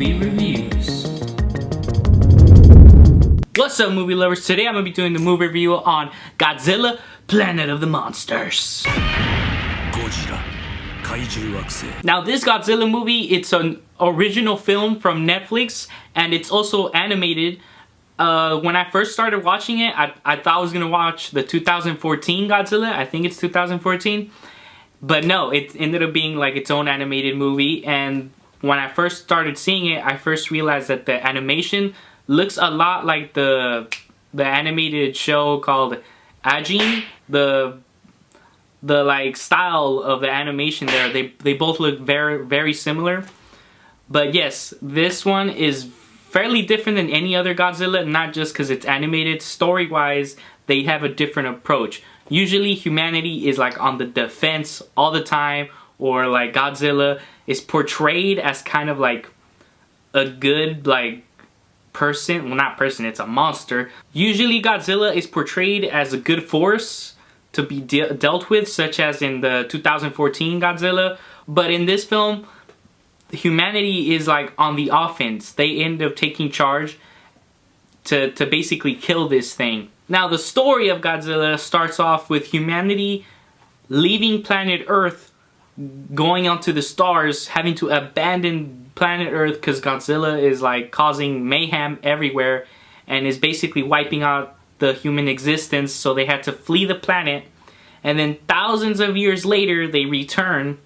Movie Reviews. What's up, movie lovers? Today I'm going to be doing the movie review on Godzilla, Planet of the Monsters. Godzilla. Now this Godzilla movie, it's an original film from Netflix and it's also animated. When I first started watching it, I thought I was going to watch the 2014 Godzilla. I think it's 2014. But no, it ended up being like its own animated movie. And when I first started seeing it, I first realized that the animation looks a lot like the animated show called Ajin. The like style of the animation there, they both look very similar. But yes, this one is fairly different than any other Godzilla, not just because it's animated. Story wise, they have a different approach. Usually humanity is like on the defense all the time, or like Godzilla is portrayed as kind of like a good like person. Well, not person, it's a monster. Usually Godzilla is portrayed as a good force to be dealt with, such as in the 2014 Godzilla. But in this film, humanity is like on the offense. They end up taking charge to basically kill this thing. Now the story of Godzilla starts off with humanity leaving planet Earth, going onto the stars, having to abandon planet Earth because Godzilla is like causing mayhem everywhere and is basically wiping out the human existence, so they had to flee the planet. And then thousands of years later they return,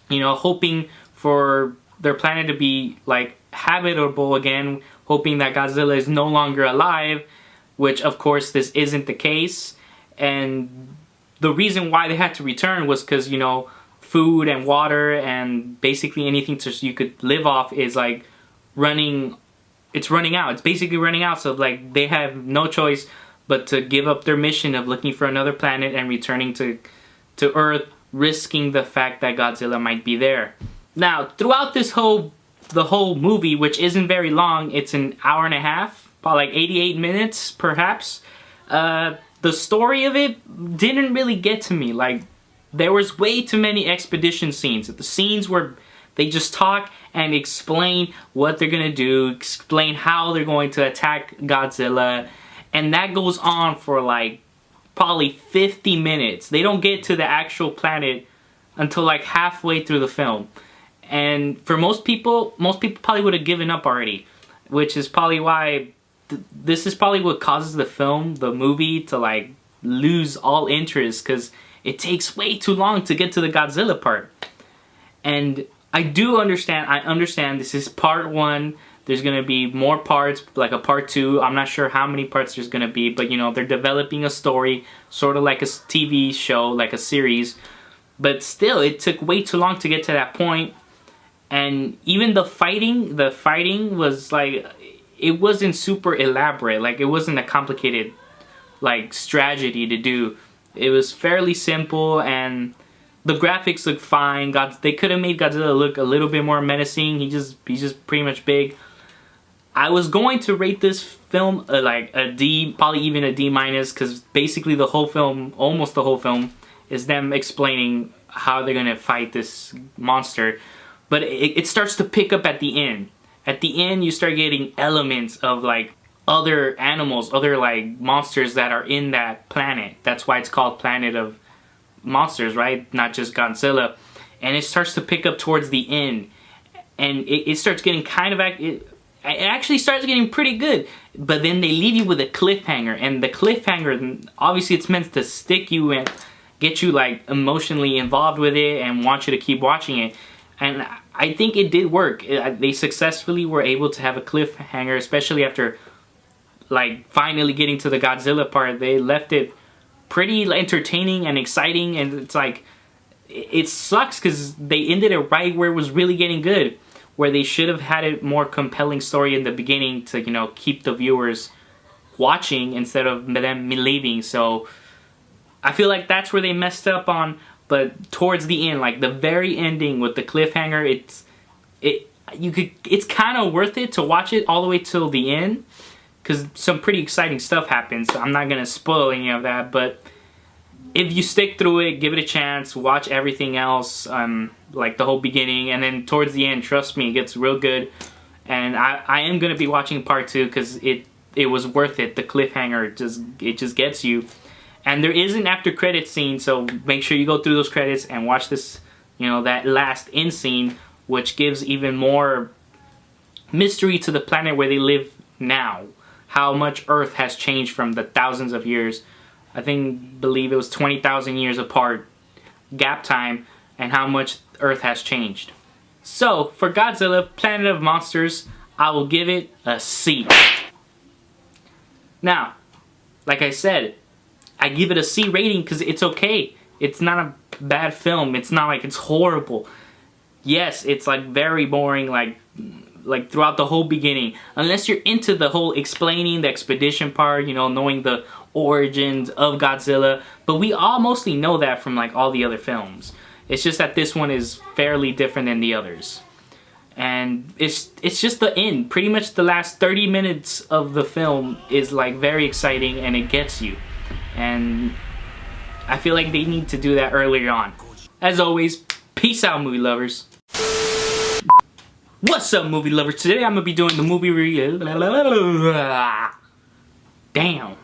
you know, hoping for their planet to be like habitable again, hoping that Godzilla is no longer alive, which of course this isn't the case. And the reason why they had to return was because, you know, food and water and basically anything you could live off is like running out. It's basically running out, so like they have no choice but to give up their mission of looking for another planet and returning to Earth, risking the fact that Godzilla might be there. Now, throughout the whole movie, which isn't very long, it's an hour and a half, about like 88 minutes perhaps, the story of it didn't really get to me. Like, there was way too many expedition scenes. The scenes where they just talk and explain what they're gonna do, explain how they're going to attack Godzilla, and that goes on for like probably 50 minutes. They don't get to the actual planet until like halfway through the film. And for most people probably would have given up already, which is probably why this is probably what causes the movie to like lose all interest, because it takes way too long to get to the Godzilla part. And I understand this is part one. There's gonna be more parts, like a part two. I'm not sure how many parts there's gonna be, but you know, they're developing a story, sort of like a TV show, like a series. But still, it took way too long to get to that point. And even the fighting was like, it wasn't super elaborate. Like, it wasn't a complicated like strategy to do. It was fairly simple, and the graphics look fine. They could have made Godzilla look a little bit more menacing. He's just pretty much big. I was going to rate this film like a D, probably even a D-, because basically the whole film, almost the whole film, is them explaining how they're gonna fight this monster. But it starts to pick up at the end. At the end, you start getting elements of like other animals, other like monsters that are in that planet. That's why it's called Planet of Monsters, right? Not just Godzilla. And it starts to pick up towards the end. And it starts getting kind of... It actually starts getting pretty good. But then they leave you with a cliffhanger. And the cliffhanger, obviously it's meant to stick you and get you like emotionally involved with it and want you to keep watching it. And I think it did work. They successfully were able to have a cliffhanger, especially after like finally getting to the Godzilla part. They left it pretty entertaining and exciting, and it's like, it sucks because they ended it right where it was really getting good, where they should have had a more compelling story in the beginning to, you know, keep the viewers watching instead of them leaving. So I feel like that's where they messed up on. But towards the end, like the very ending with the cliffhanger, it's kind of worth it to watch it all the way till the end, because some pretty exciting stuff happens. I'm not gonna spoil any of that, but if you stick through it, give it a chance, watch everything else, like the whole beginning, and then towards the end, trust me, it gets real good. And I am gonna be watching part 2 because it was worth it. The cliffhanger just gets you. And there is an after credit scene, so make sure you go through those credits and watch this, you know, that last end scene, which gives even more mystery to the planet where they live now. How much Earth has changed from the thousands of years. I believe it was 20,000 years apart, gap time, and how much Earth has changed. So, for Godzilla, Planet of Monsters, I will give it a C. Now, like I said, I give it a C rating because it's okay. It's not a bad film. It's not like it's horrible. Yes, it's like very boring, like throughout the whole beginning. Unless you're into the whole explaining the expedition part, you know, knowing the origins of Godzilla. But we all mostly know that from like all the other films. It's just that this one is fairly different than the others. And it's just the end. Pretty much the last 30 minutes of the film is like very exciting and it gets you. And I feel like they need to do that earlier on. As always, peace out, movie lovers. What's up, movie lovers? Today I'm going to be doing the movie review. Damn.